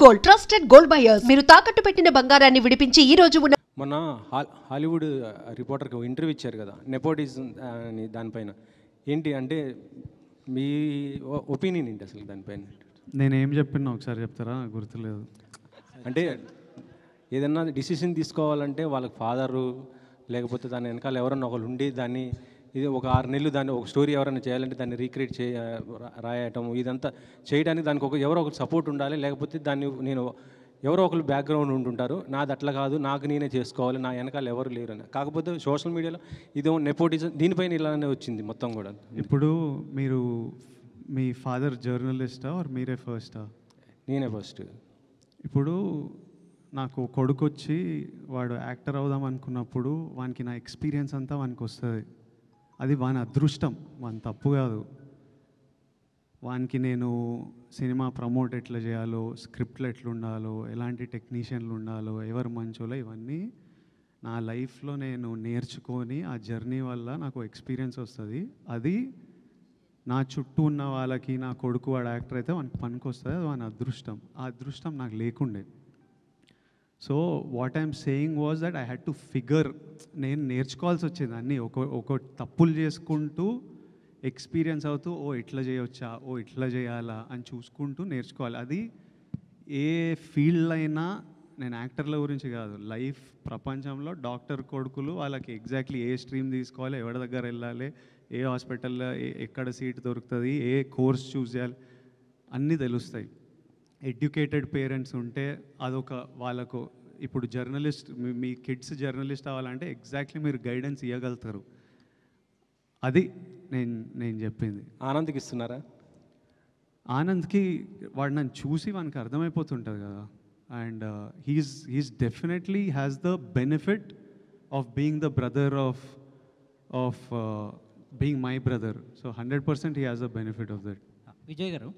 Gold, trusted gold buyers. మీరు తాకట్టు పెట్టిన బంగారాన్ని విడిపించి ఈ రోజు ఉన్న మొన్న హాలీవుడ్ రిపోర్టర్కి ఇంటర్వ్యూ ఇచ్చారు కదా, నెపోటిజం అని. దానిపైన ఏంటి అంటే మీ ఒపీనియన్ ఏంటి అసలు దానిపైన? నేనేం చెప్పినా ఒకసారి చెప్తారా? గుర్తులేదు. అంటే ఏదన్నా డిసిషన్ తీసుకోవాలంటే వాళ్ళకి ఫాదరు లేకపోతే దాని వెనకాల ఎవరన్నా ఒకళ్ళు ఉండి దాన్ని ఇది ఒక 6 నెలలు దాన్ని ఒక స్టోరీ ఎవరైనా చేయాలంటే దాన్ని రీక్రియేట్ రాయటం ఇదంతా చేయడానికి దానికి ఎవరో ఒకరు సపోర్ట్ ఉండాలి. లేకపోతే దాన్ని నేను ఎవరో ఒకరు బ్యాక్గ్రౌండ్ ఉంటుంటారు. నాది అట్లా కాదు, నాకు నేనే చేసుకోవాలి, నా వెనకాల ఎవరు లేరు అని. కాకపోతే సోషల్ మీడియాలో ఇదో నెపోటిజం దీనిపైన ఇలానే వచ్చింది మొత్తం కూడా. ఇప్పుడు మీరు మీ ఫాదర్ జర్నలిస్టా ఆర్ మీరే ఫస్టా? నేనే ఫస్ట్. ఇప్పుడు నాకు కొడుకు వచ్చి వాడు యాక్టర్ అవుదాం అనుకున్నప్పుడు వానికి నా ఎక్స్పీరియన్స్ అంతా వానికి వస్తుంది. అది వాని అదృష్టం, వాని తప్పు కాదు. వానికి నేను సినిమా ప్రమోట్ ఎట్లా చేయాలో, స్క్రిప్ట్లు ఎట్లా ఉండాలో, ఎలాంటి టెక్నీషియన్లు ఉండాలో, ఎవరు మంచోలో, ఇవన్నీ నా లైఫ్లో నేను నేర్చుకొని ఆ జర్నీ వల్ల నాకు ఎక్స్పీరియన్స్ వస్తుంది. అది నా చుట్టూ ఉన్న వాళ్ళకి, నా కొడుకు వాడు యాక్టర్ అయితే వానికి పనికి వస్తుంది. అది వాని అదృష్టం. ఆ అదృష్టం నాకు లేకుండే. So what I'm saying was that I had to figure. నేను నేర్చుకోవాల్సి వచ్చింది అన్నీ. ఒక తప్పులు చేసుకుంటూ ఎక్స్పీరియన్స్ అవుతూ, ఓ ఇట్లా చేయవచ్చా, ఓ ఇట్లా చేయాలా అని చూసుకుంటూ నేర్చుకోవాలి. అది ఏ ఫీల్డ్ అయినా, నేను యాక్టర్ల గురించి కాదు, లైఫ్ ప్రపంచంలో డాక్టర్ కొడుకులు వాళ్ళకి ఎగ్జాక్ట్లీ ఏ స్ట్రీమ్ తీసుకోవాలి, ఎవరి దగ్గర వెళ్ళాలి, ఏ హాస్పిటల్లో ఎక్కడ సీట్ దొరుకుతుంది, ఏ కోర్స్ చూస్ చేయాలి, అన్నీ తెలుస్తాయి. ఎడ్యుకేటెడ్ పేరెంట్స్ ఉంటే అదొక వాళ్ళకు. ఇప్పుడు జర్నలిస్ట్, మీ కిడ్స్ జర్నలిస్ట్ అవ్వాలంటే ఎగ్జాక్ట్లీ మీరు గైడెన్స్ ఇవ్వగలుగుతారు. అది నేను చెప్పింది. ఆనంద్కి ఇస్తున్నారా? ఆనంద్కి వాడు నన్ను చూసి వానికి అర్థమైపోతుంటుంది కదా. And he's definitely has the benefit of being the brother of being my brother. So 100% he has the benefit of that. Vijay గారు,